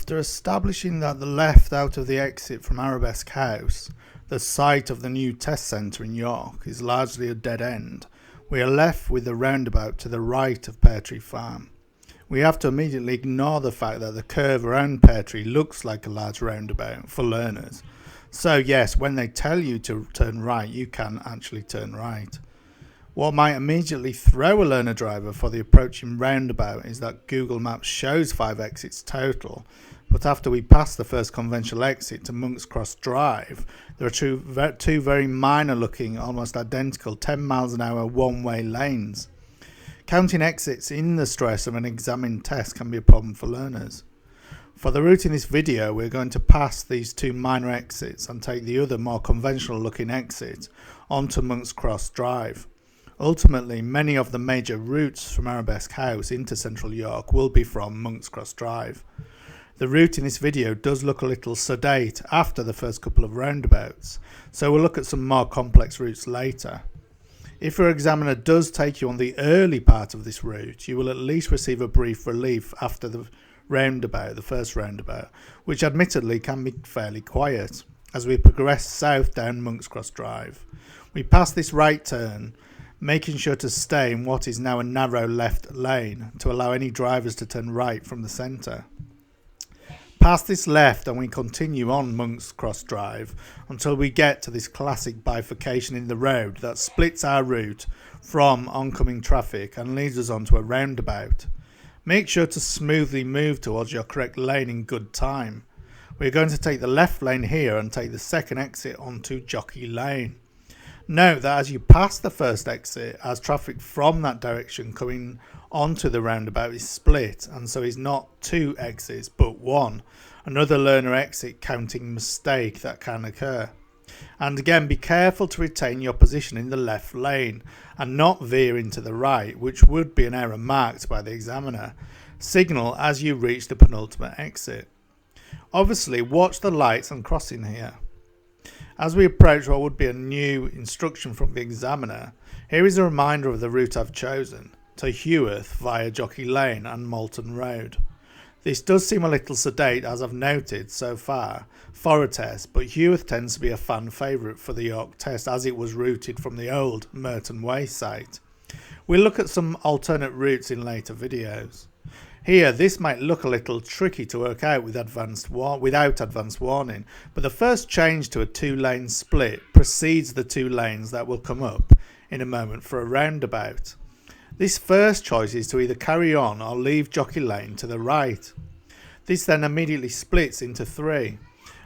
After establishing that the left out of the exit from Arabesque House, the site of the new test centre in York, is largely a dead end, we are left with the roundabout to the right of Pear Tree Farm. We have to immediately ignore the fact that the curve around Pear Tree looks like a large roundabout for learners. So yes, when they tell you to turn right, you can actually turn right. What might immediately throw a learner driver for the approaching roundabout is that Google Maps shows 5 exits total, but after we pass the first conventional exit to Monk's Cross Drive, there are two very minor looking, almost identical 10 miles an hour one-way lanes. Counting exits in the stress of an examined test can be a problem for learners. For the route in this video, we're going to pass these 2 minor exits and take the other more conventional looking exit onto Monk's Cross Drive. Ultimately, many of the major routes from Arabesque House into central York will be from Monk's Cross Drive. The route in this video does look a little sedate after the first couple of roundabouts, so we'll look at some more complex routes later. If your examiner does take you on the early part of this route, you will at least receive a brief relief after the roundabout, the first roundabout, which admittedly can be fairly quiet. As we progress south down Monk's Cross Drive, we pass this right turn, making sure to stay in what is now a narrow left lane to allow any drivers to turn right from the centre. Past this left and we continue on Monk's Cross Drive until we get to this classic bifurcation in the road that splits our route from oncoming traffic and leads us onto a roundabout. Make sure to smoothly move towards your correct lane in good time. We are going to take the left lane here and take the second exit onto Jockey Lane. Note that as you pass the first exit, as traffic from that direction coming onto the roundabout is split and so is not 2 exits but 1, another learner exit counting mistake that can occur. And again, be careful to retain your position in the left lane and not veer into the right, which would be an error marked by the examiner. Signal as you reach the penultimate exit. Obviously, watch the lights and crossing here. As we approach what would be a new instruction from the examiner, here is a reminder of the route I've chosen, to Heworth via Jockey Lane and Malton Road. This does seem a little sedate, as I've noted so far, for a test, but Heworth tends to be a fan favourite for the York test as it was routed from the old Merton Way site. We'll look at some alternate routes in later videos. Here, this might look a little tricky to work out without advanced warning, but the first change to a 2-lane split precedes the 2 lanes that will come up in a moment for a roundabout. This first choice is to either carry on or leave Jockey Lane to the right. This then immediately splits into 3.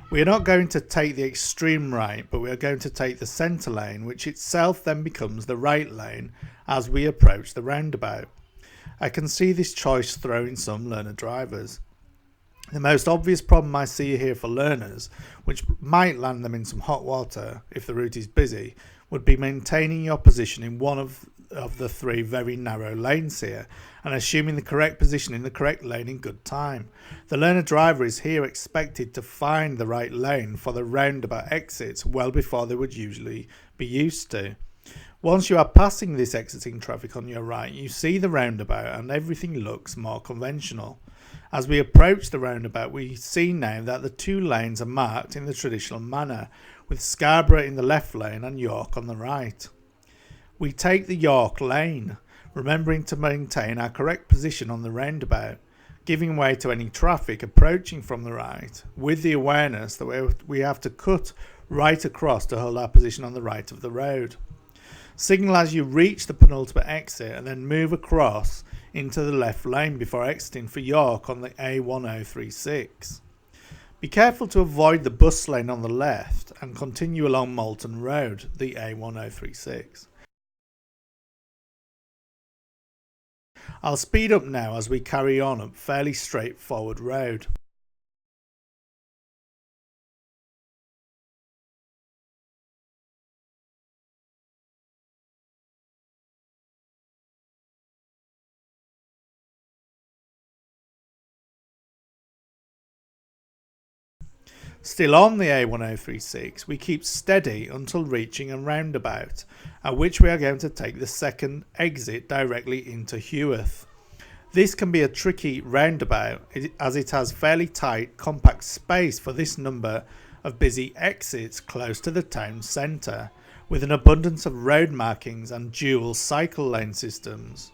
We are not going to take the extreme right, but we are going to take the centre lane, which itself then becomes the right lane as we approach the roundabout. I can see this choice throwing some learner drivers. The most obvious problem I see here for learners, which might land them in some hot water if the route is busy, would be maintaining your position in one of the 3 very narrow lanes here and assuming the correct position in the correct lane in good time. The learner driver is here expected to find the right lane for the roundabout exits well before they would usually be used to. Once you are passing this exiting traffic on your right, you see the roundabout and everything looks more conventional. As we approach the roundabout, we see now that the 2 lanes are marked in the traditional manner, with Scarborough in the left lane and York on the right. We take the York lane, remembering to maintain our correct position on the roundabout, giving way to any traffic approaching from the right, with the awareness that we have to cut right across to hold our position on the right of the road. Signal as you reach the penultimate exit and then move across into the left lane before exiting for York on the A1036. Be careful to avoid the bus lane on the left and continue along Malton Road, the A1036. I'll speed up now as we carry on a fairly straightforward road. Still on the A1036, we keep steady until reaching a roundabout, at which we are going to take the second exit directly into Heworth. This can be a tricky roundabout as it has fairly tight, compact space for this number of busy exits close to the town centre, with an abundance of road markings and dual cycle lane systems.